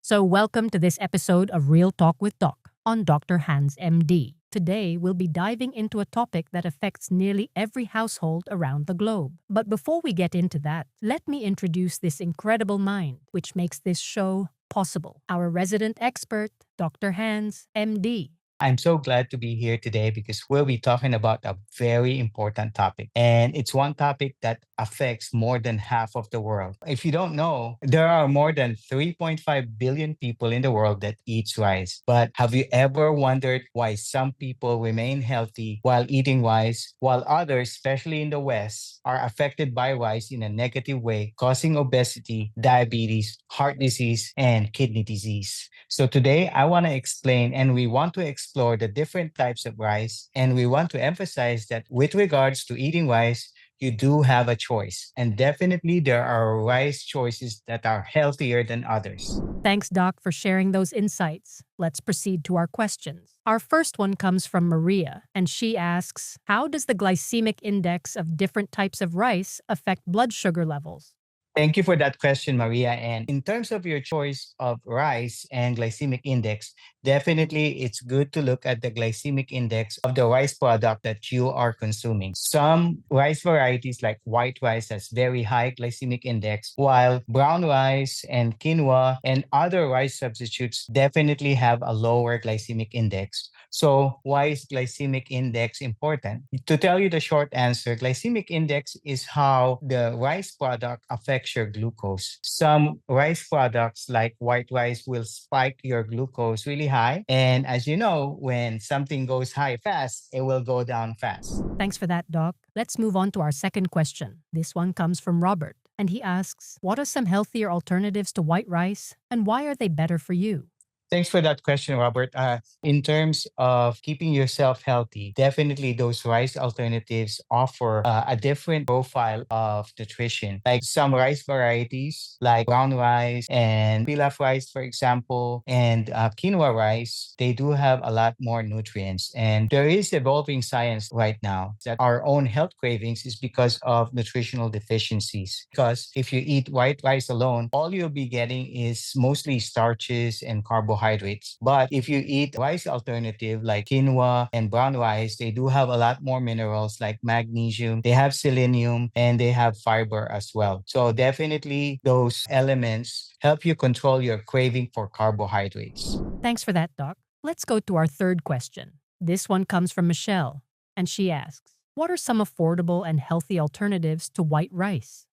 So, welcome to this episode of Real Talk with Doc on Dr. Hanz, MD. Today, we'll be diving into a topic that affects nearly every household around the globe. But before we get into that, let me introduce this incredible mind, which makes this show possible. Our resident expert, Dr. Hanz, MD. I'm so glad to be here today because we'll be talking about a very important topic. And it's one topic that affects more than half of the world. If you don't know, there are more than 3.5 billion people in the world that eats rice. But have you ever wondered why some people remain healthy while eating rice, while others, especially in the West, are affected by rice in a negative way, causing obesity, diabetes, heart disease, and kidney disease? So today I want to explain and we want to explore the different types of rice. And we want to emphasize that with regards to eating rice, you do have a choice. And definitely there are rice choices that are healthier than others. Thanks, Doc, for sharing those insights. Let's proceed to our questions. Our first one comes from Maria, and she asks, how does the glycemic index of different types of rice affect blood sugar levels? Thank you for that question, Maria. And in terms of your choice of rice and glycemic index, definitely it's good to look at the glycemic index of the rice product that you are consuming. Some rice varieties like white rice has very high glycemic index, while brown rice and quinoa and other rice substitutes definitely have a lower glycemic index. So why is glycemic index important? To tell you the short answer, glycemic index is how the rice product affects your glucose. Some rice products like white rice will spike your glucose really high. And as you know, when something goes high fast, it will go down fast. Thanks for that, Doc. Let's move on to our second question. This one comes from Robert, and he asks, what are some healthier alternatives to white rice, and why are they better for you? Thanks for that question, Robert. In terms of keeping yourself healthy, definitely those rice alternatives offer a different profile of nutrition. Like some rice varieties, like brown rice and pilaf rice, for example, and quinoa rice, they do have a lot more nutrients. And there is evolving science right now that our own health cravings is because of nutritional deficiencies. Because if you eat white rice alone, all you'll be getting is mostly starches and carbohydrates. But if you eat rice alternative like quinoa and brown rice, they do have a lot more minerals like magnesium, they have selenium, and they have fiber as well. So definitely those elements help you control your craving for carbohydrates. Thanks for that, Doc. Let's go to our third question. This one comes from Michelle, and she asks, what are some affordable and healthy alternatives to white rice?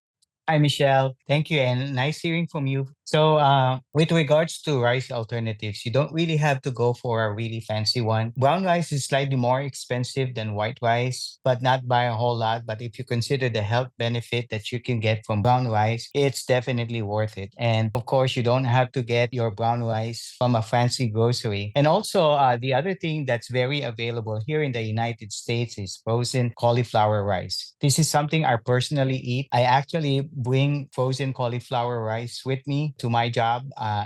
Hi, Michelle. Thank you, and nice hearing from you. So, with regards to rice alternatives, you don't really have to go for a really fancy one. Brown rice is slightly more expensive than white rice, but not by a whole lot. But if you consider the health benefit that you can get from brown rice, it's definitely worth it. And of course, you don't have to get your brown rice from a fancy grocery. And also, the other thing that's very available here in the United States is frozen cauliflower rice. This is something I personally eat. I actually bring frozen cauliflower rice with me to my job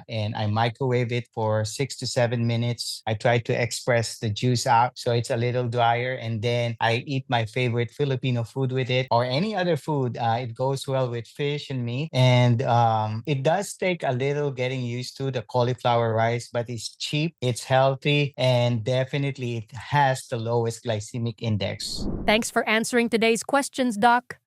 and I microwave it for 6 to 7 minutes. I try to express the juice out so it's a little drier, and then I eat my favorite Filipino food with it or any other food. It goes well with fish and meat, and it does take a little getting used to the cauliflower rice, but it's cheap, it's healthy, and definitely it has the lowest glycemic index. Thanks for answering today's questions, Doc.